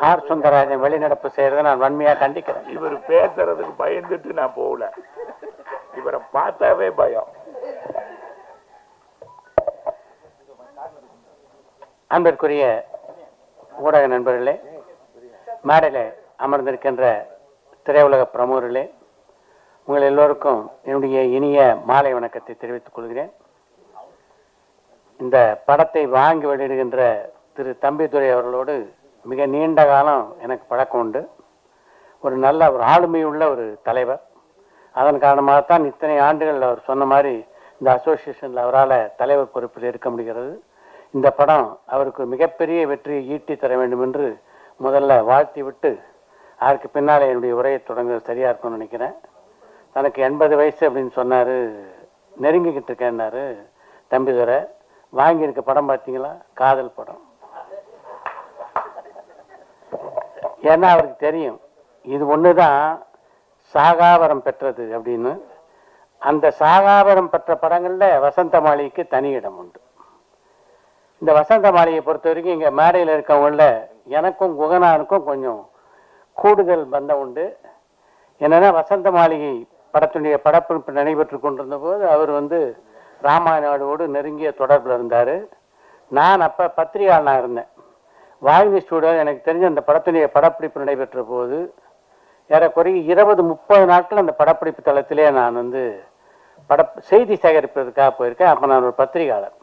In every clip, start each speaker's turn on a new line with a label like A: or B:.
A: R Sundararajan வெளிநடப்பு செய்யறதை நான் வன்மையா கண்டிக்கிறேன்.
B: இவர் பேசுறதுக்கு பயந்துட்டு நான் போகல, இவரை பார்த்தாவே பயம்.
A: அன்பிற்குரிய ஊடக நண்பர்களே, மேடையில் அமர்ந்திருக்கின்ற திரையுலக பிரமுகர்களே, உங்கள் எல்லோருக்கும் என்னுடைய இனிய மாலை வணக்கத்தை தெரிவித்துக் கொள்கிறேன். இந்த படத்தை வாங்கி வெளியிடுகின்ற திரு தம்பிதுரை அவர்களோடு மிக நீண்ட காலம் எனக்கு பழக்கம் உண்டு. ஒரு நல்ல ஒரு ஆளுமையுள்ள ஒரு தலைவர். அதன் காரணமாகத்தான் இத்தனை ஆண்டுகள் அவர் சொன்ன மாதிரி இந்த அசோசியேஷனில் அவரால் தலைவர் பொறுப்பில் இருக்க முடிகிறது. இந்த படம் அவருக்கு மிகப்பெரிய வெற்றியை ஈட்டி தர வேண்டும் என்று முதல்ல வாழ்த்தி விட்டு அதற்கு பின்னால் என்னுடைய உரையை தொடங்குறது சரியாக இருக்கும்னு நினைக்கிறேன். தனக்கு 80 வயசு அப்படின்னு சொன்னார், நெருங்கிக்கிட்டு இருக்கேன்னாரு தம்பிதுரை. வாங்கியிருக்க படம் பார்த்தீங்களா? காதல் படம். ஏன்னா அவருக்கு தெரியும் இது ஒன்று தான் சாகாவரம் பெற்றது அப்படின்னு. அந்த சாகாவரம் பெற்ற படங்களில் வசந்த மாளிகைக்கு தனி இடம் உண்டு. இந்த வசந்த மாளிகையை பொறுத்த வரைக்கும் இங்கே மேடையில் இருக்கவங்கள எனக்கும் குகனானுக்கும் கொஞ்சம் கூடுதல் பந்தம் உண்டு. என்னென்னா, வசந்த மாளிகை படத்துடைய படப்பிடிப்பு நடைபெற்று கொண்டிருந்த போது அவர் ராமாயணோடு நெருங்கிய தொடர்பில் இருந்தார். நான் அப்போ பத்திரிகையாளனாக இருந்தேன். வாகினி ஸ்டூடியோ எனக்கு தெரிஞ்ச அந்த படத்துடைய படப்பிடிப்பு நடைபெற்ற போது ஏறக்குறைய 20-30 நாட்கள் அந்த படப்பிடிப்பு தளத்திலே நான் செய்தி சேகரிப்பதற்காக போயிருக்கேன். அப்போ நான் ஒரு பத்திரிகையாளர்.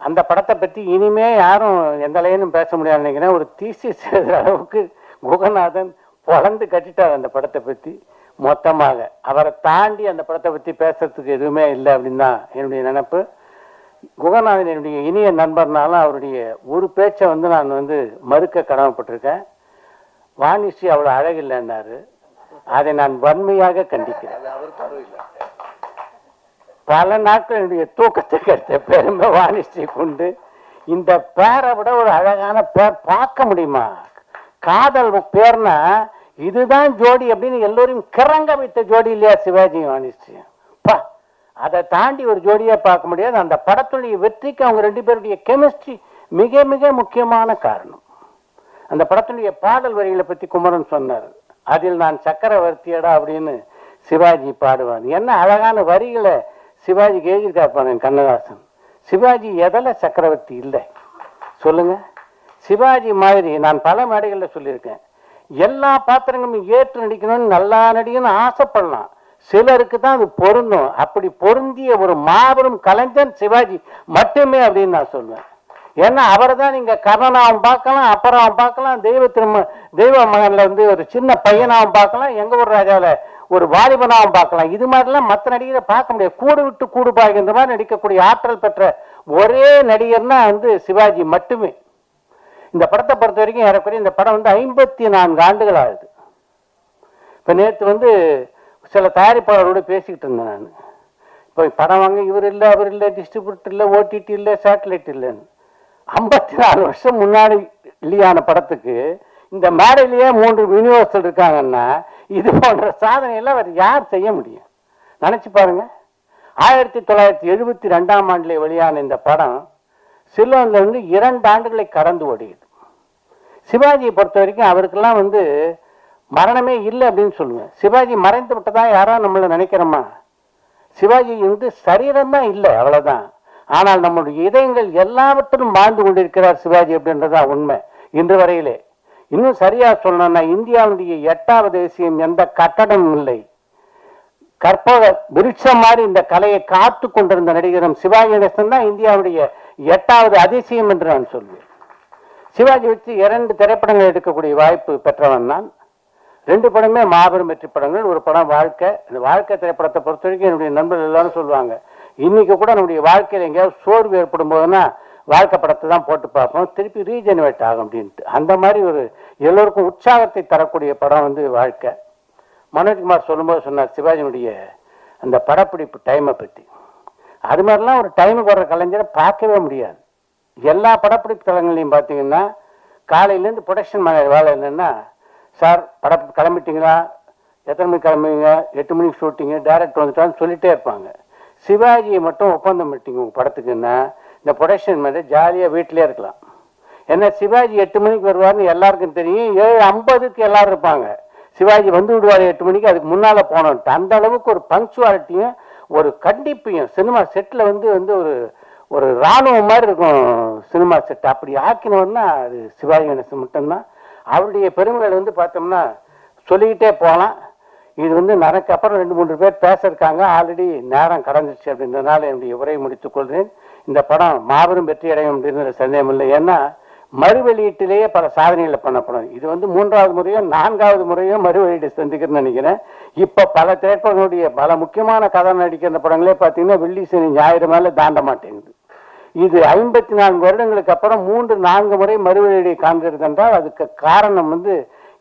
A: அந்த படத்தை பற்றி இனிமே யாரும் எந்த லைனும் பேச முடியாது நினைக்கிறேன். ஒரு தீசிஸ் எழுதுகிற அளவுக்கு குகநாதன் பொழந்து கட்டிட்டார் அந்த படத்தை பற்றி மொத்தமாக. அவரை தாண்டி அந்த படத்தை பற்றி பேசுறதுக்கு எதுவுமே இல்லை அப்படின்னு தான் என்னுடைய நினைப்பு. குகநாதன் என்னுடைய இனிய நண்பர்னாலும் அவருடைய ஒரு பேச்சை நான் மறுக்க கடமைப்பட்டிருக்கேன். வாணிஸ்ரீ அவ்வளோ அழகில்லைன்னாரு. அதை நான் வன்மையாக கண்டிக்கிறேன். பல நாட்கள் என்னுடைய தூக்கத்தை கெடுத்த பெருமை வாணிஸ்ரீ கொண்டு. இந்த பேரை விட ஒரு அழகான பேர் பார்க்க முடியுமா? காதல் பேர்னா இதுதான் ஜோடி அப்படின்னு எல்லோரையும் கிறங்க வைத்த ஜோடி இல்லையா சிவாஜி வாணிஸ்ரீ? பா, அதை தாண்டி ஒரு ஜோடியா பார்க்க முடியாது. அந்த படத்துடைய வெற்றிக்கு அவங்க 2 பேருடைய கெமிஸ்ட்ரி மிக மிக முக்கியமான காரணம். அந்த படத்துடைய பாடல் வரிகளை பற்றி குமரன் சொன்னார். அதில் நான் சக்கரவர்த்தியடா அப்படின்னு சிவாஜி பாடுவார். என்ன அழகான வரிகளை சிவாஜிக்கு எழுதியிருக்காப்பாங்க கண்ணதாசன். சிவாஜி எதில் சக்கரவர்த்தி இல்லை சொல்லுங்க? சிவாஜி மாதிரி நான் பல மேடைகளில் சொல்லியிருக்கேன், எல்லா பாத்திரங்களும் ஏற்று நடிக்கணும்னு நல்லா நடிக்கணும்னு ஆசைப்படலாம். சிலருக்கு தான் அது பொருந்தும். அப்படி பொருந்திய ஒரு மாபெரும் கலைஞன் சிவாஜி மட்டுமே அப்படின்னு நான் சொல்லுவேன். ஏன்னா அவரை தான் நீங்க கர்ணனாவும் பார்க்கலாம், அப்புறம் பார்க்கலாம், தெய்வ மகன்ல ஒரு சின்ன பையனாவும் பார்க்கலாம், எங்க ஒரு ராஜாவில் ஒரு வாலிபனாவும் பார்க்கலாம். இது மாதிரிலாம் மற்ற நடிகரை பார்க்க முடியாது. கூடு விட்டு கூடு பாய்கின்ற மாதிரி நடிக்கக்கூடிய ஆற்றல் பெற்ற ஒரே நடிகர்னா சிவாஜி மட்டுமே. இந்த படத்தை பொறுத்த வரைக்கும் ஏறக்குறைய இந்த படம் 54 ஆண்டுகள் ஆகுது. இப்போ நேற்று சில தயாரிப்பாளரோடு பேசிக்கிட்டு இருந்தேன் நான். இப்போ படம் வாங்க இவர் இல்லை, அவர் இல்லை, டிஸ்ட்ரிபியூட்டர் இல்லை, ஓடிடி இல்லை, சேட்டலைட் இல்லைன்னு. 54 வருஷம் முன்னாடி இல்லையான படத்துக்கு இந்த மேடையிலேயே 3 யூனிவர்சல் இருக்காங்கன்னா இது போன்ற சாதனையெல்லாம் அவர் யார் செய்ய முடியும்? நினைச்சு பாருங்க. 1972ஆம் ஆண்டிலே வெளியான இந்த படம் சிலோன்ல 2 ஆண்டுகளை கடந்து ஓடியது. சிவாஜியை பொறுத்த வரைக்கும் அவருக்கெல்லாம் மரணமே இல்லை அப்படின்னு சொல்லுவேன். சிவாஜி மறைந்து விட்டதா யாரும் நம்மள நினைக்கிறோமா? சிவாஜி சரீரம் தான் இல்லை, அவ்வளவுதான். ஆனால் நம்முடைய இதயங்கள் எல்லாவற்றிலும் வாழ்ந்து கொண்டிருக்கிறார் சிவாஜி அப்படின்றதா உண்மை இன்று வரையிலே. இன்னும் சரியா சொல்லணும்னா இந்தியாவுடைய 8வது தேசியம் எந்த கட்டடமும் இல்லை. கற்பக விருட்சம் மாதிரி இந்த கலையை காத்து கொண்டிருந்த நடிகரும் சிவாஜி கணேசன் தான் இந்தியாவுடைய 8வது அதிசயம் என்று நான் சொல்வேன். சிவாஜி வச்சு 2 திரைப்படங்கள் எடுக்கக்கூடிய வாய்ப்பு பெற்றவன் நான். 2 படமே மாபெரும் வெற்றி படங்கள். ஒரு படம் வாழ்க்கை. இந்த வாழ்க்கை திரைப்படத்தை பொறுத்த வரைக்கும் என்னுடைய நண்பர்கள் எல்லாரும் சொல்லுவாங்க, இன்னைக்கு கூட நம்முடைய வாழ்க்கையில் எங்கேயாவது சோர்வு ஏற்படும் போதுன்னா வாழ்க்கை படத்தை தான் போட்டு பார்ப்போம், திருப்பி ரீஜெனரேட் ஆகும் அப்படின்ட்டு. அந்த மாதிரி ஒரு எல்லோருக்கும் உற்சாகத்தை தரக்கூடிய படம் வாழ்க்கை. மனோஜ்குமார் சொல்லும்போது சொன்னார் சிவாஜியுடைய அந்த படப்பிடிப்பு டைமை பற்றி. அது மாதிரிலாம் ஒரு டைமுக்கு வர்ற கலைஞரை பார்க்கவே முடியாது. எல்லா படப்பிடிப்பு தளங்களையும் பார்த்தீங்கன்னா காலையிலேருந்து ப்ரொடக்ஷன் வேலை என்னென்னா, சார் படம் கிளம்பிட்டீங்களா, எத்தனை மணிக்கு கிளம்புவீங்க, 8 மணிக்கு ஷூட்டிங்கு, டைரக்டர் வந்துட்டான்னு சொல்லிட்டே இருப்பாங்க. சிவாஜியை மட்டும் ஒப்பந்தம் பண்ணிட்டீங்க உங்கள் படத்துக்குன்னா இந்த ப்ரொடக்ஷன் மாதிரி ஜாலியாக வீட்டிலே இருக்கலாம். ஏன்னா சிவாஜி 8 மணிக்கு வருவார்னு எல்லாருக்கும் தெரியும். 7:50க்கு எல்லாரும் இருப்பாங்க. சிவாஜி வந்து விடுவார் 8 மணிக்கு, அதுக்கு முன்னால போனோன்ட்டு. அந்த அளவுக்கு ஒரு பங்க்சுவாலிட்டியும் ஒரு கண்டிப்பையும் சினிமா செட்டில் வந்து வந்து ஒரு ஒரு இராணுவம் மாதிரி இருக்கும் சினிமா செட். அப்படி ஆக்கினவன்னா அது சிவாஜி கணேசன் மட்டும்தான். அவருடைய பெருமைகள் வந்து பார்த்தோம்னா சொல்லிக்கிட்டே போகலாம். இது வந்து எனக்கு அப்புறம் 2-3 பேர் பேச இருக்காங்க. ஆல்ரெடி நேரம் கடந்துச்சு. அப்படின்றதுனால என்னுடைய உரையை முடித்துக் கொள்கிறேன். இந்த படம் மாபெரும் வெற்றி அடையும் அப்படின்னு சந்தேகம் இல்லை. ஏன்னா மறு வெளியீட்டிலேயே பல சாதனைகளை பண்ணப்படும். இது வந்து 3வது முறையோ 4வது முறையோ மறு வெளியீடு சந்திக்கிறேன்னு நினைக்கிறேன். இப்போ பல திரைப்படங்களுடைய பல முக்கியமான கதை நடிக்கிற படங்களே பார்த்தீங்கன்னா வெள்ளி சனி ஞாயிறு மேலே தாண்ட மாட்டேங்குது. இது 54 வருடங்களுக்கு அப்புறம் 3-4 முறை மறு வெளியீடு காண்கிறது என்றால் அதுக்கு காரணம் வந்து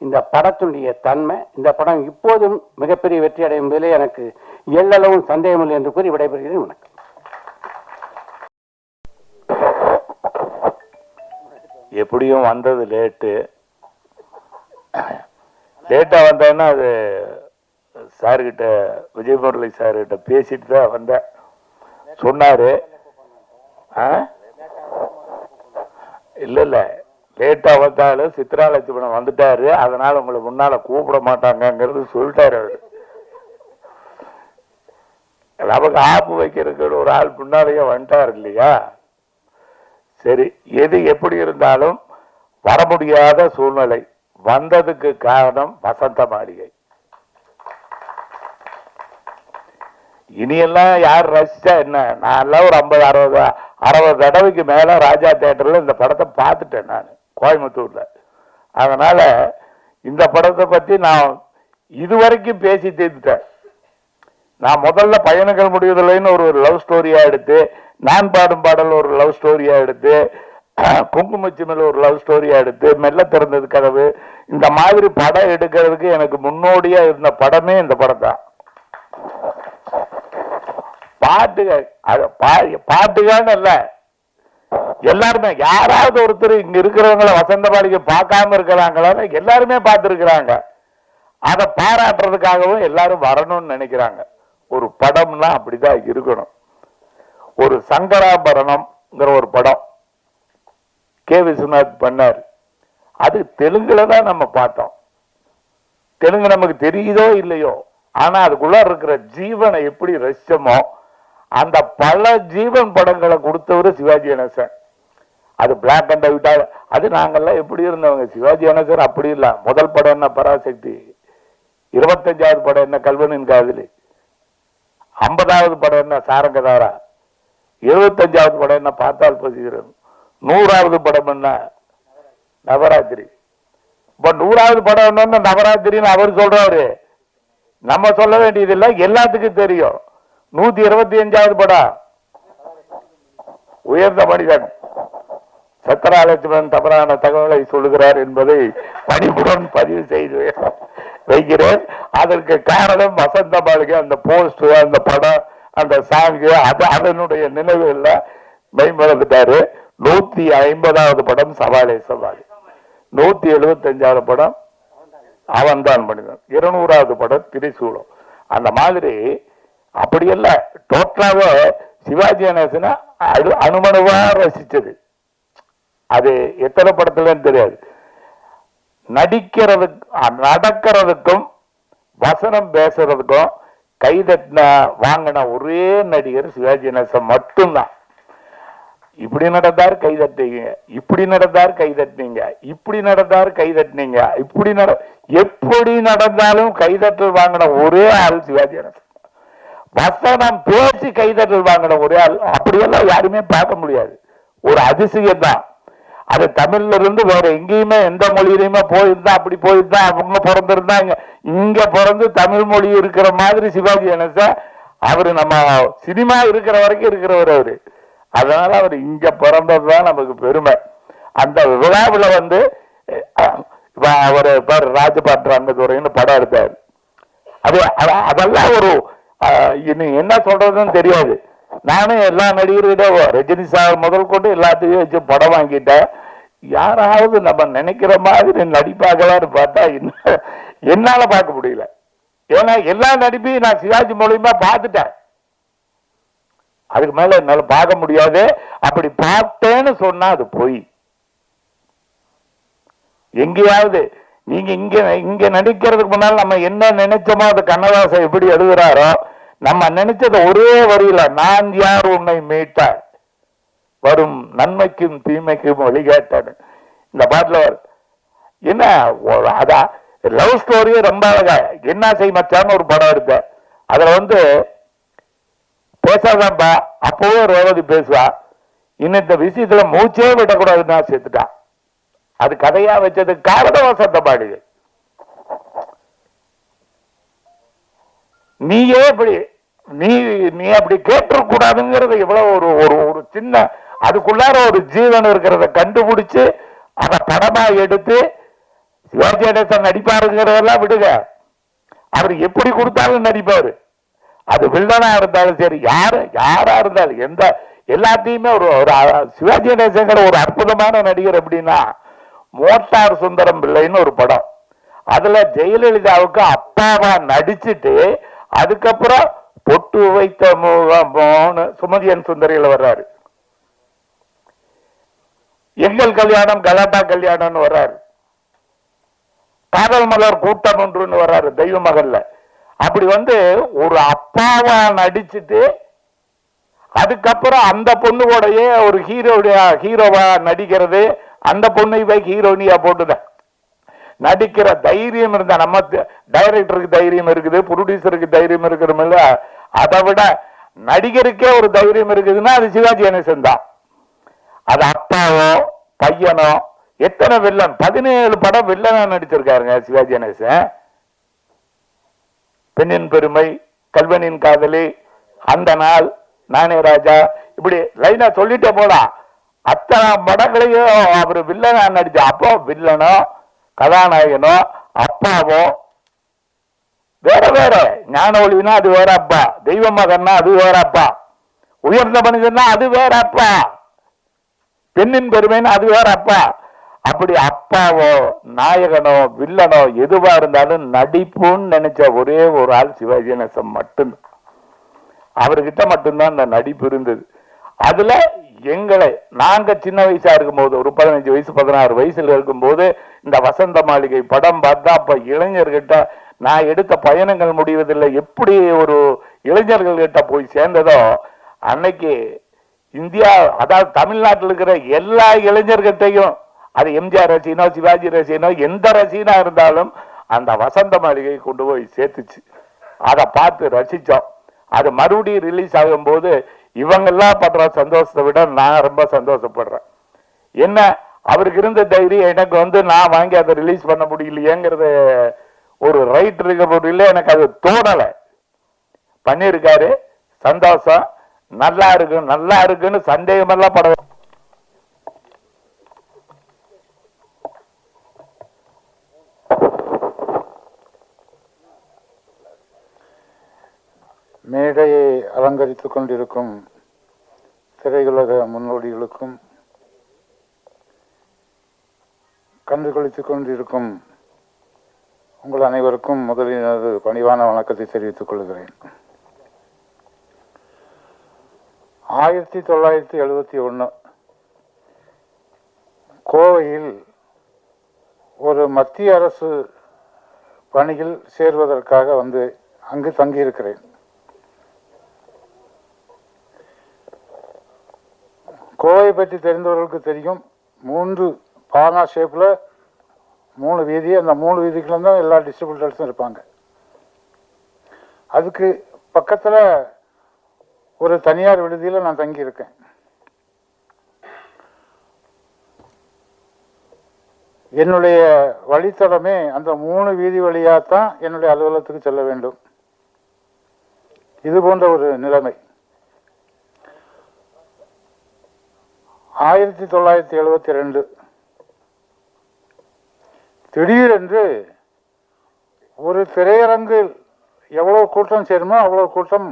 A: இந்த படத்துடைய தன்மை. இந்த படம் இப்போதும் மிகப்பெரிய வெற்றி அடையும் போதிலே எனக்கு எல்லளவும் சந்தேகமில்லை என்று கூறி விடைபெறுகிறேன். வணக்கம்.
B: எப்படியும் வந்தது லேட்டா வந்தேன்னா அது சார்கிட்ட விஜய் முரளி சார்கிட்ட பேசிட்டு தான் வந்தேன். சொன்னாரு இல்ல லேட்டா வந்தாலும் சித்ரா லட்சுமணன் வந்துட்டாரு, அதனால உங்களை முன்னால கூப்பிட மாட்டாங்கிறது சொல்லிட்டாரு. அவரு நமக்கு ஆப்பு வைக்கிறதுக்கு ஒரு ஆள் முன்னாலேயே வந்துட்டார் இல்லையா. சரி, எது எப்படி இருந்தாலும் வர முடியாத சூழ்நிலை. வந்ததுக்கு காரணம் வசந்த மாளிகை. இனியெல்லாம் யார் ரசிச்சா என்ன, நான் எல்லாம் ஒரு 50-60 தடவைக்கு மேல ராஜா தியேட்டர்ல இந்த படத்தை பார்த்துட்டேன் நான் கோயம்புத்தூர்ல. அதனால இந்த படத்தை பத்தி நான் இதுவரைக்கும் பேசி தீர்த்துட்டேன். நான் முதல்ல பயணங்கள் முடிவதில்லைன்னு ஒரு லவ் ஸ்டோரியா எடுத்து, நான் பாடும் பாடல் ஒரு லவ் ஸ்டோரியா எடுத்து, குங்குமச்சிமில் ஒரு லவ் ஸ்டோரியா எடுத்து, மெல்ல திறந்தது கதவு, இந்த மாதிரி படம் எடுக்கிறதுக்கு எனக்கு முன்னோடியா இருந்த படமே இந்த படம் தான். பாட்டுகான்னு இல்ல, எல்லாருமே யாராவது ஒருத்தர் இங்க இருக்கிறவங்கள வசந்த மாளிகை பார்க்காம இருக்கிறாங்களா, எல்லாருமே பார்த்திருக்கிறாங்க. அதை பாராட்டுறதுக்காகவும் எல்லாரும் வரணும்னு நினைக்கிறாங்க. ஒரு படம்னா அப்படிதான் இருக்கணும். ஒரு சங்கராபரணம்ங்கிற ஒரு படம் கே. விஸ்வநாத் பண்ணார். அது தெலுங்குல தான் நம்ம பார்த்தோம். தெலுங்கு நமக்கு தெரியுதோ இல்லையோ, ஆனா அதுக்குள்ள இருக்கிற ஜீவனை எப்படி ரசிச்சோமோ அந்த பல ஜீவன் படங்களை கொடுத்தவரு சிவாஜி கணேசன். அது பிளாக் அண்ட் ஒயிட்டா, அது நாங்கெல்லாம் எப்படி இருந்தவங்க. சிவாஜி கணேசன் அப்படி இல்ல. முதல் படம் என்ன பராசக்தி, 25வது படம் என்ன கல்வனின் காதலி, 50வது படம் என்ன சாரங்கதாரா, 75வது படம் என்ன பார்த்தால் பசிகிறது, 100வது படம் என்ன நவராத்திரி. இப்ப 100வது படம் என்ன நவராத்திரின்னு அவர் சொல்றாரு, நம்ம சொல்ல வேண்டியதில்லை, எல்லாத்துக்கும் தெரியும். 125வது படம் உயர்ந்த மனிதன் சத்ரா லட்சுமணன் தவறான தகவலை சொல்லுகிறார் என்பதை பணிவுடன் பதிவு செய்து வைக்கிறேன். அதற்கு காரணம் வசந்த மாளிகை, அந்த போஸ்ட், அந்த படம், அந்த சாங்கு, அதனுடைய நினைவுகள்ல மேம்படுத்திட்டாரு. 150வது படம் சவாலே சவாலே, 175வது படம் அவன்தான் மனிதன், 200வது படம் திரிசூலம். அந்த மாதிரி அப்படியல்ல, டோட்டலாவே சிவாஜி கணேசனை அனுமனுவா ரசிச்சது. அது எத்தனை படத்துலன்னு தெரியாது. நடக்கிறதுக்கும் வசனம் பேசுறதுக்கும் கைதட்டின வாங்கின ஒரே நடிகர் சிவாஜி கணேசன் மட்டும்தான். இப்படி நடந்தார் கை தட்டிங்க, இப்படி நடந்தார் கை தட்டினீங்க, இப்படி நடந்தார் கை தட்டினீங்க, எப்படி நடந்தாலும் கைதட்டல் வாங்கின ஒரே ஆள் சிவாஜி கணேசன். வசனம் பேசி கைதட்டல் வாங்கின ஒரே ஆள். அப்படியெல்லாம் யாருமே பார்க்க முடியாது. ஒரு அதிசயம் தான். அது தமிழ்ல இருந்து வேற எங்கேயுமே எந்த மொழியிலுமே போயிருந்தா, அப்படி போயிருந்தா அவங்க பிறந்திருந்தாங்க. இங்க பிறந்து தமிழ் மொழி இருக்கிற மாதிரி சிவாஜி கணேசன் அவரு நம்ம சினிமா இருக்கிற வரைக்கும் இருக்கிறவர் அவரு. அதனால அவர் இங்க பிறந்ததுதான் நமக்கு பெருமை. அந்த விழாவில் வந்து அவரு ராஜபாட்டு ரங்கத்துறைன்னு படம் எடுத்தார். அதெல்லாம் ஒரு இன்னும் என்ன சொல்றதுன்னு தெரியாது. நானும் எல்லா நடிகர்கிட்ட ரஜினி சார் முதல் கொண்டு எல்லாத்தையும் வச்சு படம் வாங்கிட்டேன். யாராவது நம்ம நினைக்கிற மாதிரி நடிப்பாங்களான்னு பார்த்தா என்னால பார்க்க முடியல. ஏன்னா எல்லா நடிப்பையும் நான் சிவாஜி மூலியமா பார்த்துட்டேன். அதுக்கு மேல என்னால பார்க்க முடியாது. அப்படி பார்த்தேன்னு சொன்னா அது பொய். எங்கேயாவது நீங்க இங்க இங்க நடிக்கிறதுக்கு முன்னால் நம்ம என்ன நினைச்சோமோ அது கண்ணதாசன் எப்படி எழுதுறாரோ, நம்ம நினைச்சது ஒரே வரியில, நான் யார் உன்னை மீட்ட வரும் நன்மைக்கும் தீமைக்கும் வழிகாட்டேன். இந்த பாட்டுல என்ன அதான் லவ் ஸ்டோரியே ரொம்ப அழகா. என்ன செய் மச்சான்னு ஒரு படம் இருக்கு, அதுல பேசாதான்பா, அப்பவே ரேவதி பேசுவா, இன்னும் இந்த விஷயத்துல மூச்சே விடக்கூடாதுன்னா சேர்த்துட்டான். அது கதையா வச்சது காரணவசந்த பாடுது. நீயே அப்படி நீ அப்படி கேட்டக்கூடாதுங்கிறது எவ்வளவு ஒரு ஒரு சின்ன, அதுக்குள்ளார ஒரு ஜீவன் இருக்கிறத கண்டுபிடிச்சு அதை படமா எடுத்து சிவாஜி கணேசன் நடிப்பாருங்கிறதெல்லாம் விடுங்க, அவர் எப்படி கொடுத்தாலும் நடிப்பாரு. அது வில்லனா இருந்தாலும் சரி, யாரா இருந்தாலும் எந்த எல்லாத்தையுமே ஒரு சிவாஜி கணேசங்கிற ஒரு அற்புதமான நடிகர். எப்படின்னா, மோட்டார் சுந்தரம் பிள்ளைன்னு ஒரு படம், அதுல ஜெயலலிதாவுக்கு அப்பாவா நடிச்சுட்டு அதுக்கப்புறம் பொட்டு வைத்த முகம்னு சுமதியன் சுந்தரியில வர்றாரு. எங்கள் கல்யாணம் கலாட்டா கல்யாணம்னு வர்றாரு. காதல் மலர் கூட்டம் ஒன்றுன்னு வர்றாரு தெய்வ மகள்ல. அப்படி ஒரு அப்பாவா நடிச்சுட்டு அதுக்கப்புறம் அந்த பொண்ணு கூடயே ஒரு ஹீரோவா நடிக்கிறது, அந்த பொண்ணை போய் ஹீரோனியா போட்டுதான் நடிக்கிற தைரியம் இருந்தா, நம்ம டைரக்டருக்கு தைரியம் இருக்குது, ப்ரொடியூசருக்கு தைரியம் இருக்கிறோமில்ல, அதை விட நடிகருக்கே ஒரு தைரியம் இருக்குதுன்னா அது சிவாஜி கணேசன் தான். அது அப்பாவோ பையனோ, எத்தனை வில்லன், 17 படம் வில்லனா நடிச்சிருக்காருங்க சிவாஜி கணேசன். பெண்ணின் பெருமை, கல்வனின் காதலி, அந்த நாள், நானே ராஜா, இப்படி லைனா சொல்லிட்டே போலாம். அத்தனை படங்களையும் அவர் வில்லனா நடிச்ச. அப்போ வில்லனோ கதாநாயகனோ அப்பாவோ வேற வேற. ஞான ஒளினா அது வேற அப்பா, தெய்வ மகன்னா அது வேற அப்பா, உயர்ந்த மனிதன்னா அது வேற அப்பா, பெண்ணின் பெருமைன்னு அது வேற அப்பா. அப்படி அப்பாவோ நாயகனோ வில்லனோ எதுவா இருந்தாலும் நடிப்புன்னு நினைச்ச ஒரே ஒரு ஆள் சிவாஜி கணேசன் மட்டும்தான். அவர்கிட்ட மட்டும்தான் அந்த நடிப்பு இருந்தது. அதுல எங்களை நாங்க சின்ன வயசா இருக்கும்போது, ஒரு 15 வயசு 16 வயசுல இருக்கும்போது இந்த வசந்த மாளிகை படம் பார்த்தா, அப்ப இளைஞர்கிட்ட நான் எடுத்த பயணங்கள் முடிவதில்லை எப்படி ஒரு இளைஞர்கள்கிட்ட போய் சேர்ந்ததோ, அன்னைக்கு இந்தியா, அதாவது தமிழ்நாட்டில் இருக்கிற எல்லா இளைஞர்கிட்டையும், அது எம்ஜிஆர் ரசிகனோ சிவாஜி ரசிகனோ எந்த ரசிகனா இருந்தாலும் அந்த வசந்த மாளிகை கொண்டு போய் சேர்த்துச்சு. அதை பார்த்து ரசிச்சோம். அது மறுபடியும் ரிலீஸ் ஆகும் போது இவங்கெல்லாம் படுற சந்தோஷத்தை விட நான் ரொம்ப சந்தோஷப்படுறேன். என்ன அவருக்கு இருந்த தைரியம் எனக்கு நான் வாங்கி அதை ரிலீஸ் பண்ண முடியலையேங்கிறது ஒரு ரைட் இருக்க முடியல, எனக்கு அது தோணலை. பண்ணியிருக்காரு, சந்தோஷம். நல்லா இருக்குன்னு சந்தேகமெல்லாம் பட.
C: மேடையை அலங்கரித்துக் கொண்டிருக்கும் திரையுலக முன்னோடிகளுக்கும், கண்டுகளித்துக் கொண்டிருக்கும் உங்கள் அனைவருக்கும் முதலில் எனது பணிவான வணக்கத்தை தெரிவித்துக் கொள்கிறேன். 1971 கோவையில் ஒரு மத்திய அரசு பணியில் சேர்வதற்காக அங்கு தங்கியிருக்கிறேன். கோவை பற்றி தெரிந்தவர்களுக்கு தெரியும், 3 பானா ஷேப்ல 3 வீதி, அந்த 3 வீதிகளும் தான் எல்லா டிஸ்ட்ரிபியூட்டர்ஸும் இருப்பாங்க. அதுக்கு பக்கத்தில் ஒரு தனியார் விடுதியில் நான் தங்கியிருக்கேன். என்னுடைய வழித்தடமே அந்த 3 வீதி வழியாகத்தான் என்னுடைய அலுவலகத்துக்கு செல்ல வேண்டும். இது போன்ற ஒரு நிலைமை. 1972 திடீரென்று ஒரு திரையரங்கில் எவ்வளவு கூட்டம் சேருமோ அவ்வளவு கூட்டம்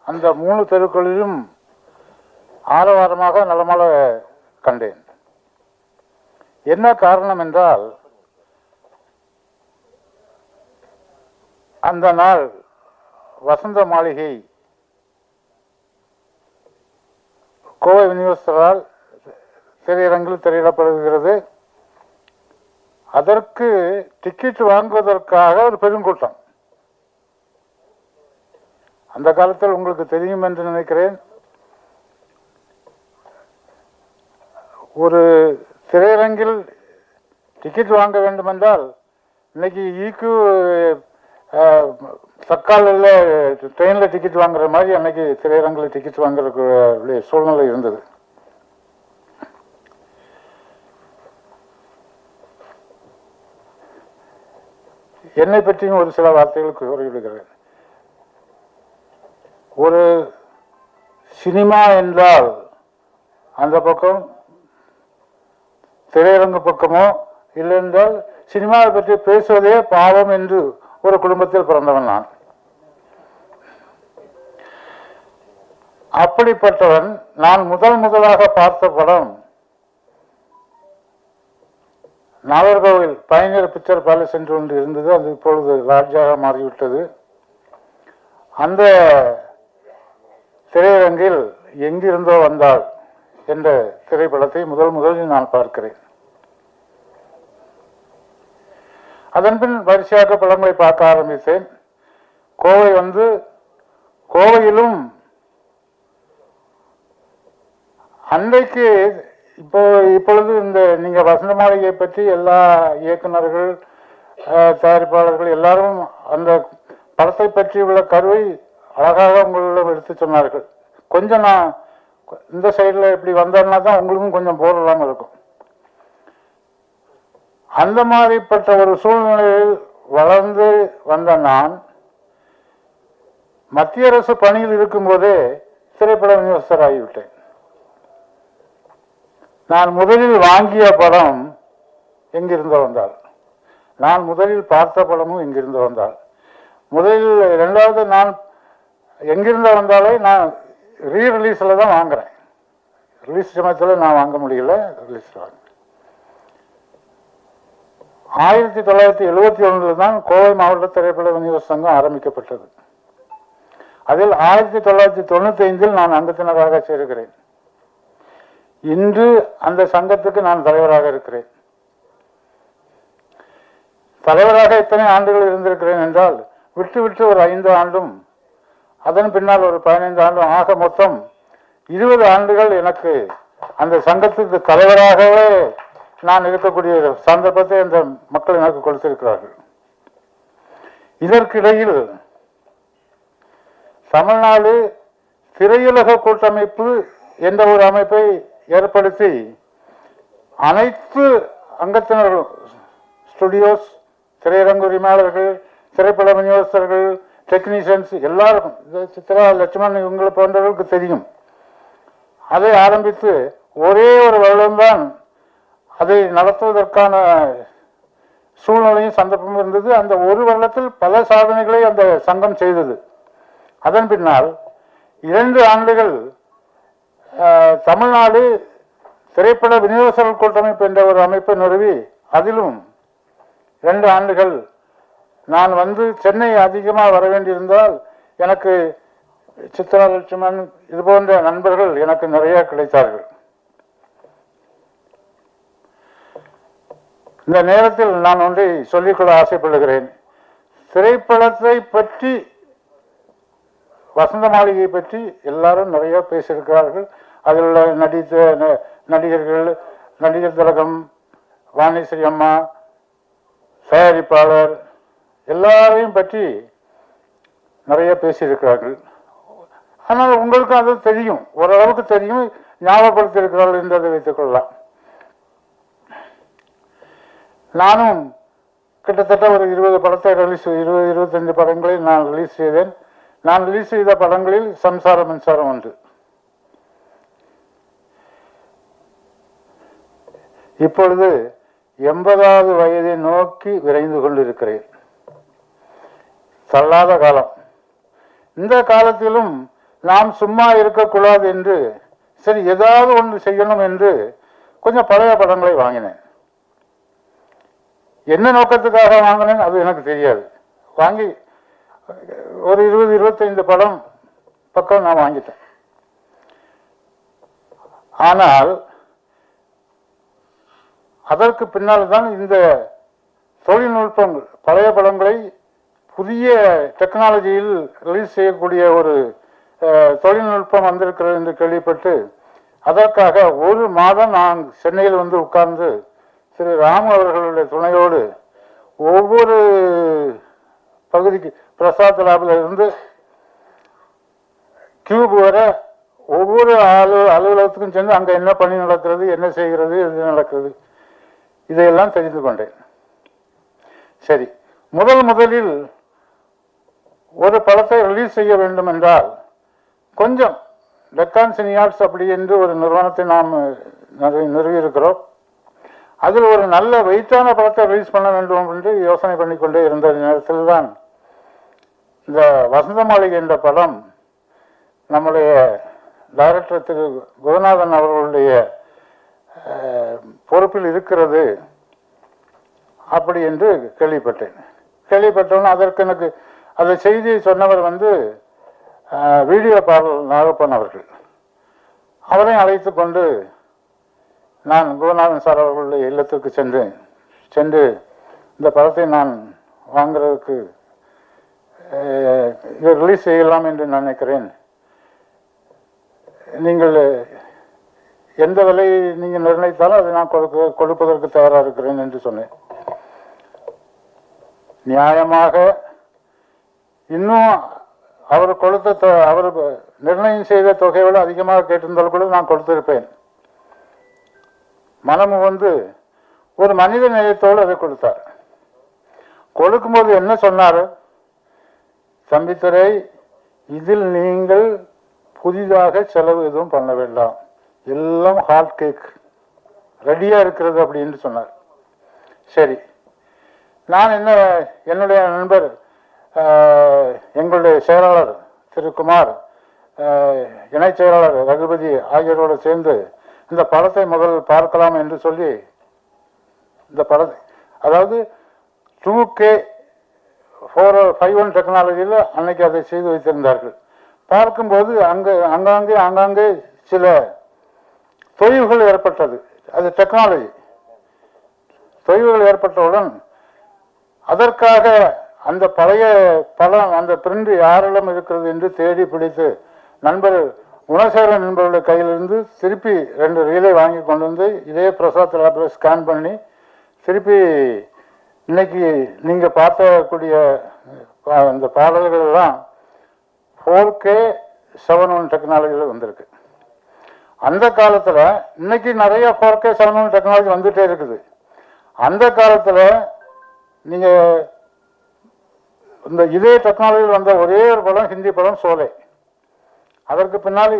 C: அந்த 3 தெருக்களிலும் ஆரவாரமாக நலமல கண்டேன். என்ன காரணம் என்றால், அந்த நாள் வசந்த மாளிகை கோவை விநியோகஸ்தரால் திரையரங்கில் திரையிடப்படுகிறது. அதற்கு டிக்கெட் வாங்குவதற்காக ஒரு பெருங்கூட்டம். அந்த காலத்தில் உங்களுக்கு தெரியும் என்று நினைக்கிறேன், ஒரு திரையரங்கில் டிக்கெட் வாங்க வேண்டும் என்றால் இன்னைக்கு ஈக்கு தக்காலில் ட்ரெயினில் டிக்கெட் வாங்குற மாதிரி அன்னைக்கு திரையரங்கில் டிக்கெட் வாங்குற சூழ்நிலை இருந்தது. என்னை பற்றியும் ஒரு சில வார்த்தைகளுக்கு கூறிவிடுகிறேன். ஒரு சினிமா என்றால் அந்த பக்கம் திரையரங்கு பக்கமோ இல்லை என்றால் சினிமாவை பற்றி பேசுவதே பாவம் என்று ஒரு குடும்பத்தில் பிறந்தவன் நான். அப்படிப்பட்டவன் நான் முதலாக பார்த்த படம் நாகர்கோவில் பயணியர் பிக்சர் பேலஸ் என்று ஒன்று இருந்தது. அது இப்பொழுது லாட்ஜாக மாறிவிட்டது. அந்த திரையரங்கில் எங்கிருந்தோ வந்தாள் என்ற திரைப்படத்தை முதலில் நான் பார்க்கிறேன். அதன்பின் வரிசையாக படங்களை பார்க்க ஆரம்பித்தேன். கோவை வந்து கோவையிலும் அன்றைக்கு இப்பொழுது இந்த நீங்க வசந்த மாளிகை பற்றி எல்லா இயக்குநர்கள் தயாரிப்பாளர்கள் எல்லாரும் அந்த படத்தை பற்றி உள்ள கருவை அழகாக உங்களிடம் எடுத்து சொன்னார்கள். கொஞ்சம் நான் இந்த சைடில் இப்படி வந்தோம்னா தான் உங்களுக்கும் கொஞ்சம் போர் இல்லாமல் இருக்கும். அந்த மாதிரிப்பட்ட ஒரு சூழ்நிலையில் வளர்ந்து வந்த நான் மத்திய அரசு பணியில் இருக்கும்போதே திரைப்பட விநியோகஸ்தர் ஆகிவிட்டேன். நான் முதலில் வாங்கிய படம் எங்கிருந்து வந்தாள், நான் முதலில் பார்த்த படமும் எங்கிருந்து வந்தாள். முதலில் இரண்டாவது நான் எங்கிருந்து வந்தாலே நான் ரீரிலீஸில் தான் வாங்குறேன். ரிலீஸ் சமயத்தில் நான் வாங்க முடியல, ரிலீஸ் வாங்க. 1971 தான் கோவை மாவட்ட திரைப்பட விநியோக சங்கம் ஆரம்பிக்கப்பட்டது. அதில் 1995 நான் அங்கத்தினராக சேர்கிறேன். இன்று அந்த சங்கத்துக்கு நான் தலைவராக இருக்கிறேன். தலைவராக எத்தனை ஆண்டுகள் இருந்திருக்கிறேன் என்றால் விட்டு விட்டு ஒரு 5 ஆண்டும், அதன் பின்னால் ஒரு 15 ஆண்டும், ஆக மொத்தம் 20 ஆண்டுகள் எனக்கு அந்த சங்கத்துக்கு தலைவராகவே நான் இருக்கக்கூடிய சந்தர்ப்பத்தை அந்த மக்கள் எனக்கு கொடுத்திருக்கிறார்கள். இதற்கிடையில் தமிழ்நாடு திரையுலக கூட்டமைப்பு என்ற ஒரு அமைப்பை ஏற்படுத்தி அனைத்து அங்கத்தினர்கள், ஸ்டுடியோஸ், திரையரங்கு உரிமையாளர்கள், திரைப்பட விநியோகஸ்தர்கள், டெக்னீஷியன்ஸ் எல்லாருக்கும், சித்ரா லட்சுமணன் இவங்களை போன்றவர்களுக்கு தெரியும். அதை ஆரம்பித்து ஒரே ஒரு வருடம்தான் அதை நடத்துவதற்கான சூழ்நிலையும் சந்தர்ப்பமும் இருந்தது. அந்த ஒரு வருடத்தில் பல சாதனைகளை அந்த சங்கம் செய்தது. அதன் பின்னால் 2 ஆண்டுகள் தமிழ்நாடு திரைப்பட விநியோகஸ்தர்கள் கூட்டமைப்பு என்ற ஒரு அமைப்பை நிறுவி அதிலும் 2 ஆண்டுகள் நான் வந்து சென்னை அதிகமாக வர வேண்டியிருந்தால் எனக்கு சித்ரா லட்சுமணன் இது போன்ற நண்பர்கள் எனக்கு நிறைய கிடைத்தார்கள். இந்த நேரத்தில் நான் ஒன்றை சொல்லிக்கொள்ள ஆசைப்படுகிறேன். திரைப்படத்தை பற்றி, வசந்த மாளிகை பற்றி எல்லாரும் நிறைய பேசியிருக்கிறார்கள். அதில் உள்ள நடிகர்கள், நடிகர் திலகம், வாணிஸ்ரீ அம்மா, தயாரிப்பாளர் எல்லாரையும் பற்றி நிறைய பேசியிருக்கிறார்கள். ஆனால் உங்களுக்கு அது தெரியும், ஓரளவுக்கு தெரியும், ஞாபகப்படுத்தியிருக்கிறார்கள் என்று அதை வைத்துக் கொள்ளலாம். நானும் கிட்டத்தட்ட ஒரு 20 படத்தை 25 படங்களை நான் ரிலீஸ் செய்தேன். நான் ரிலீஸ் செய்த படங்களில் சம்சார மின்சாரம் ஒன்று. இப்பொழுது 80வது வயதை நோக்கி விரைந்து கொண்டிருக்கிறேன். தள்ளாத காலம். இந்த காலத்திலும் நாம் சும்மா இருக்கக்கூடாது என்று சரி ஏதாவது ஒன்று செய்யணும் என்று கொஞ்சம் பழைய படங்களை வாங்கினேன். என்ன நோக்கத்துக்காக வாங்கினேன் அது எனக்கு தெரியாது. வாங்கி ஒரு 20-25 படம் பக்கம் நான் வாங்கிட்டேன். ஆனால் அதற்கு பின்னால் தான் இந்த தொழில்நுட்பங்கள் பழைய படங்களை புதிய டெக்னாலஜியில் ரிலீஸ் செய்யக்கூடிய ஒரு தொழில்நுட்பம் வந்திருக்கிறது என்று கேள்விப்பட்டு அதற்காக ஒரு மாதம் நான் சென்னையில் வந்து உட்கார்ந்து திரு ராமு அவர்களுடைய துணையோடு ஒவ்வொரு பகுதிக்கு பிரசாத் லேபில் இருந்து கியூப் வர ஒவ்வொரு அலுவலகத்துக்கும் சென்று அங்கே என்ன பணி நடக்கிறது, என்ன செய்கிறது, எது நடக்கிறது, இதையெல்லாம் தெரிந்து கொண்டேன். சரி, முதலில் ஒரு படத்தை ரிலீஸ் செய்ய வேண்டும் என்றால் கொஞ்சம் டெக்கான் சினியார்ட்ஸ் அப்படி என்று ஒரு நிறுவனத்தை நாம் நிறுவியிருக்கிறோம். அதில் ஒரு நல்ல வெயிட்டான படத்தை ரிலீஸ் பண்ண வேண்டும் என்று யோசனை பண்ணிக்கொண்டே இருந்த நேரத்தில் தான் இந்த வசந்த மாளிகை என்ற படம் நம்முடைய டைரக்டர் திரு குருநாதன் அவர்களுடைய பொறுப்பில் இருக்கிறது அப்படி என்று கேள்விப்பட்டோன்னு அதற்கு எனக்கு அந்த செய்தியை சொன்னவர் வந்து வீடியோ பாடல் நாகப்பன் அவர்கள். அவரையும் அழைத்து கொண்டு நான் குருநாதன் சார் அவர்களுடைய இல்லத்திற்கு சென்று இந்த படத்தை நான் வாங்குறதுக்கு இதை ரிலீஸ் செய்யலாம் என்று நினைக்கிறேன். நீங்கள் எந்த விலை நீங்கள் நிர்ணயித்தாலும் அதை நான் கொடுப்பதற்கு தயாராக இருக்கிறேன் என்று சொன்னேன். நியாயமாக இன்னும் அவர் அவர் நிர்ணயம் செய்த தொகையை விட அதிகமாக கேட்டிருந்தால் கூட நான் கொடுத்திருப்பேன். மனமு வந்து ஒரு மனித நேயத்தோடு அதை கொடுத்தார். கொடுக்கும்போது என்ன சொன்னார், தம்பித்துறை இதில் நீங்கள் புதிதாக செலவு எதுவும் பண்ண வேண்டாம், எல்லாம் ஹாட் கேக் ரெடியா இருக்கிறது அப்படின்னு சொன்னார். சரி, நான் என்னுடைய நண்பர் எங்களுடைய செயலாளர் திரு குமார், இணை செயலாளர் ரகுபதி ஆகியோரோடு சேர்ந்து இந்த படத்தை முதல் பார்க்கலாம் என்று சொல்லி இந்த படத்தை, அதாவது 2K 451 டெக்னாலஜியில் அன்னைக்கு அதை செய்து வைத்திருந்தார்கள். பார்க்கும்போது அங்கங்கே சில தொய்வுகள் ஏற்பட்டது. அது டெக்னாலஜி தொய்வுகள் ஏற்பட்டவுடன் அதற்காக அந்த பழைய படம் அந்த பிரிண்ட் யாரிடம் இருக்கிறது என்று தேடி பிடித்து நண்பர் குணசேகரன் நண்பர்களுடைய கையிலிருந்து திருப்பி 2 ரீலை வாங்கி கொண்டு வந்து இதே பிரசாத் லேபில் ஸ்கேன் பண்ணி திருப்பி இன்னைக்கு நீங்க பார்க்கக்கூடிய இந்த பாடல்கள் எல்லாம் 4K 7.1 டெக்னாலஜியில் வந்திருக்கு. அந்த காலத்துல இன்னைக்கு நிறைய 4K 7.1 டெக்னாலஜி வந்துட்டே இருக்குது. அந்த காலத்துல நீங்க இந்த இதே டெக்னாலஜியில் வந்த ஒரே ஒரு படம் ஹிந்தி படம் சோலை. அதற்கு பின்னாடி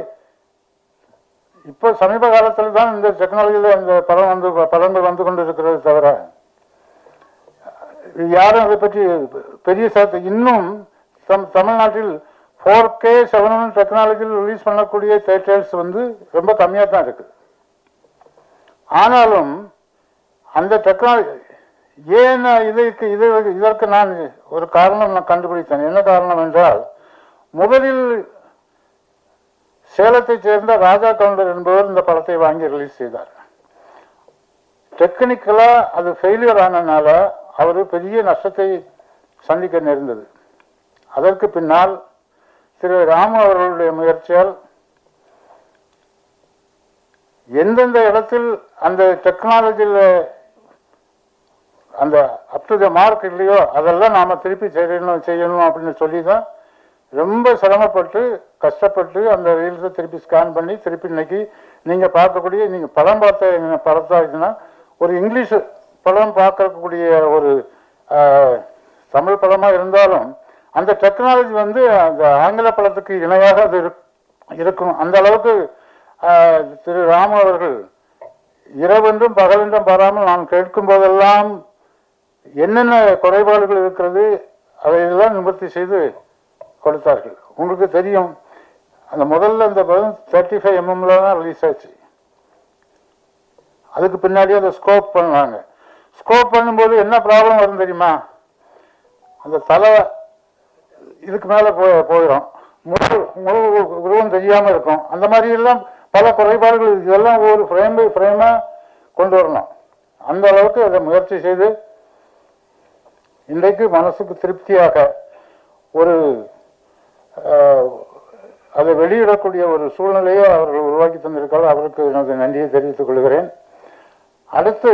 C: இப்போ சமீப காலத்தில் தான் இந்த டெக்னாலஜியில் இந்த படங்கள் வந்து கொண்டு இருக்கிறது தவிர யாரும் அதை பற்றி பெரிய சேர்த்து இன்னும் தமிழ்நாட்டில் 4K 7.1 டெக்னாலஜியில் ரிலீஸ் பண்ணக்கூடிய தியேட்டர்ஸ் வந்து ரொம்ப கம்மியாக தான் இருக்குது. ஆனாலும் அந்த டெக்னாலஜி ஏன் இதற்கு நான் ஒரு காரணம் நான் கண்டுபிடித்தேன். என்ன காரணம் என்றால், முதலில் சேலத்தைச் சேர்ந்த ராஜா கவுண்டர் என்பவர் இந்த படத்தை வாங்கி ரிலீஸ் செய்தார். டெக்னிக்கலா அது ஃபெயிலியர் ஆனதுனால அவர் பெரிய நஷ்டத்தை சந்திக்க நேர்ந்தது. அதற்கு பின்னால் திரு ராமு அவர்களுடைய முயற்சியால் எந்தெந்த இடத்தில் அந்த டெக்னாலஜியில் அந்த அப் டு த மார்க் இல்லையோ அதெல்லாம் நாம திருப்பி செய்யணும் அப்படின்னு சொல்லி தான் ரொம்ப சிரமப்பட்டு கஷ்டப்பட்டு அந்த ரீல்ஸை திருப்பி ஸ்கேன் பண்ணி திருப்பி இன்னைக்கு நீங்க பார்க்கக்கூடிய நீங்க படம் பார்த்தாச்சுன்னா ஒரு இங்கிலீஷ் படம் பார்க்கக்கூடிய ஒரு தமிழ் படமா இருந்தாலும் அந்த டெக்னாலஜி வந்து அந்த ஆங்கில படத்துக்கு இணையாக அது இருக்கும். அந்த அளவுக்கு திரு ராமு அவர்கள் இரவென்றும் பகலென்றும் பாராமல் நான் கேட்கும் போதெல்லாம் என்னென்ன குறைபாடுகள் இருக்கிறது அதையெல்லாம் நிவர்த்தி செய்து கொடுத்தார்கள். உங்களுக்கு தெரியும், அந்த முதல்ல அந்த படம் 35 mm தான் ரிலீஸ் ஆச்சு. அதுக்கு பின்னாடி அதை ஸ்கோப் பண்ணாங்க. ஸ்கோப் பண்ணும்போது என்ன ப்ராப்ளம் வரும் தெரியுமா, அந்த தலை இதுக்கு மேல போயிடும், முழு உருவம் தெரியாம இருக்கும். அந்த மாதிரி எல்லாம் பல குறைபாடுகள், இதெல்லாம் ஒரு ஃப்ரேம் பை ஃப்ரேமா கொண்டு வரணும். அந்த அளவுக்கு அதை முயற்சி செய்து இன்றைக்கு மனசுக்கு திருப்தியாக ஒரு அதை வெளியிடக்கூடிய ஒரு சூழ்நிலையை அவர்கள் உருவாக்கி தந்திருக்கார்கள். அவருக்கு எனது நன்றியை தெரிவித்துக் கொள்கிறேன். அடுத்து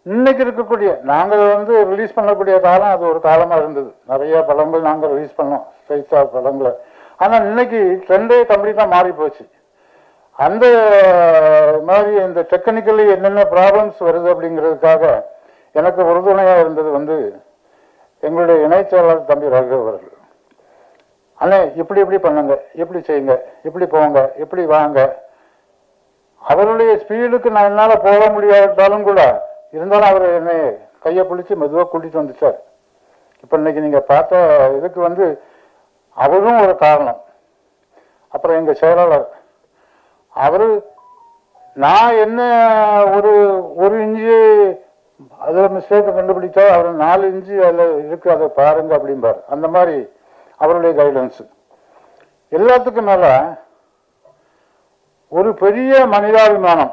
C: இன்னைக்கு இருக்கக்கூடிய நாங்கள் ரிலீஸ் பண்ணக்கூடிய காலம் அது ஒரு காலமா இருந்தது. நிறைய படங்கள் நாங்கள் ரிலீஸ் பண்ணோம், ஸ்ட்ரைட்டா படங்களை. ஆனால் இன்னைக்கு ட்ரெண்டே கம்ப்ளீட்டா மாறி போச்சு. அந்த மாதிரி இந்த டெக்னிக்கலி என்னென்ன ப்ராப்ளம்ஸ் வருது அப்படிங்கிறதுக்காக எனக்கு உறுதுணையா இருந்தது எங்களுடைய இணைச் செயலாளர் தம்பி ராகவ் அவர்கள். அண்ணே இப்படி பண்ணுங்க, இப்படி செய்யுங்க, இப்படி போங்க, இப்படி வாங்க. அவருடைய ஸ்பீடுக்கு நான் என்னால் போக முடியாட்டாலும் கூட இருந்தாலும் அவர் என்னை கையை பிடிச்சி மெதுவாக கூட்டிட்டு வந்துட்டார். இப்போ இன்னைக்கு நீங்கள் பார்த்த இதுக்கு அவரும் ஒரு காரணம். அப்புறம் எங்கள் செயலாளர் அவரு நான் என்ன ஒரு இன்ச்சு அதில் மிஸ்டேக்கை கண்டுபிடிச்சா அவர் 4 இன்ச்சு அதில் இருக்கு, அதை பாருங்க அப்படிம்பார். அந்த மாதிரி அவருடைய கைடன்ஸ். எல்லாத்துக்கும் மேல ஒரு பெரிய மனிதாபிமானம்.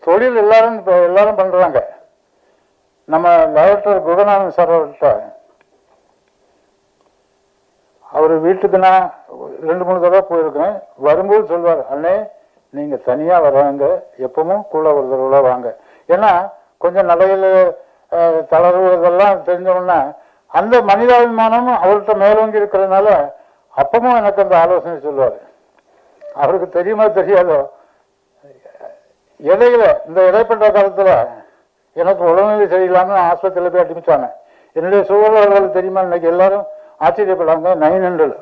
C: தொழில் எல்லாரும் பண்றாங்க. நம்ம டைரக்டர் குகநாதன் சார் அவர்கிட்ட அவர் வீட்டுக்கு நான் 2-3 தடவை போயிருக்கேன். வரும்போது சொல்வார், அண்ணே நீங்க தனியா வர்றாங்க, எப்பவும் கூட ஒரு தடவை வாங்க. ஏன்னா கொஞ்சம் நடையில் தளர்வுவதெல்லாம் தெரிஞ்சோம்னா அந்த மனிதாபிமானமும் அவர்கிட்ட மேலோங்கி இருக்கிறதுனால அப்பவும் எனக்கு அந்த ஆலோசனை சொல்லுவார். அவருக்கு தெரியுமா தெரியாதோ, இந்த இடைப்பட்ட காலத்துல எனக்கு உடல்நிலை சரியில்லாம ஆஸ்பத்திரியில போய் அடிமிச்சாங்க. என்னுடைய சூழல்கள் தெரியுமா, இன்னைக்கு எல்லாரும் ஆச்சரியப்படாங்க. 900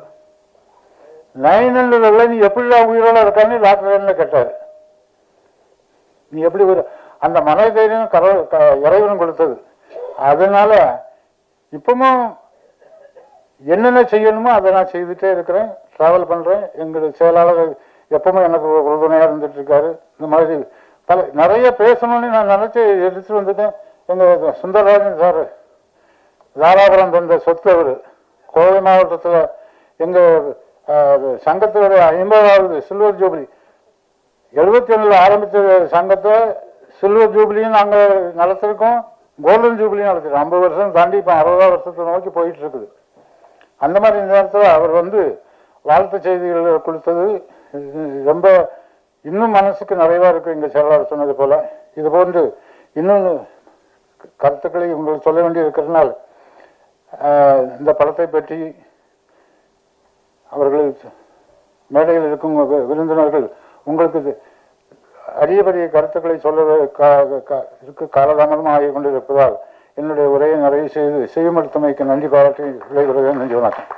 C: நீ எப்படி உயிரோட இருக்கான்னு டாக்டர் என்ன கேட்டாரு. நீ எப்படி அந்த மன தைரியம் இறைவன் கொடுத்தது. அதனால இப்பவும் என்னென்ன செய்யணுமோ அதை நான் செய்துட்டே இருக்கிறேன், டிராவல் பண்றேன். எங்களுடைய செயலாளர் எப்பவுமே எனக்கு உறுதுணையா இருந்துட்டு இருக்காரு. இந்த மாதிரி நிறைய பேசணும்னு நான் நினைச்சு எடுத்துட்டு வந்துட்டேன். எங்க சுந்தரராஜன் சார் தாராபுரம் தந்த சொத்து. அவரு கோவை மாவட்டத்தில் எங்க சங்கத்தோட 50வது சில்வர் ஜூபிலி 77 ஆரம்பித்த சங்கத்தை சில்வர் ஜூபிலியும் நாங்கள் நடத்திருக்கோம், கோல்டன் ஜூபிலியும் நடத்திருக்கோம். 50 வருஷம் தாண்டி இப்போ 60 வருஷத்தை நோக்கி போயிட்டு இருக்குது. அந்த மாதிரி நேரத்தில் அவர் வாழ்த்து செய்திகள் கொடுத்தது ரொம்ப இன்னும் மனசுக்கு நிறைவா இருக்கு. எங்க செயலாளர் சொன்னது போல இது போன்று இன்னும் கருத்துக்களை உங்களுக்கு சொல்ல வேண்டி இருக்கிறதுனால் இந்த படத்தை பற்றி அவர்கள் மேடையில் இருக்கும் விருந்தினர்கள் உங்களுக்கு அரியபரிய கருத்துக்களை சொல்ல காலதாமதம் ஆகிக் கொண்டிருப்பதால் என்னுடைய உரையை நிறைவு செய்து செய்யுமடுத்தமைக்கு நன்றி பாராட்டி விளைவுகிறேன். நன்றி, வணக்கம்.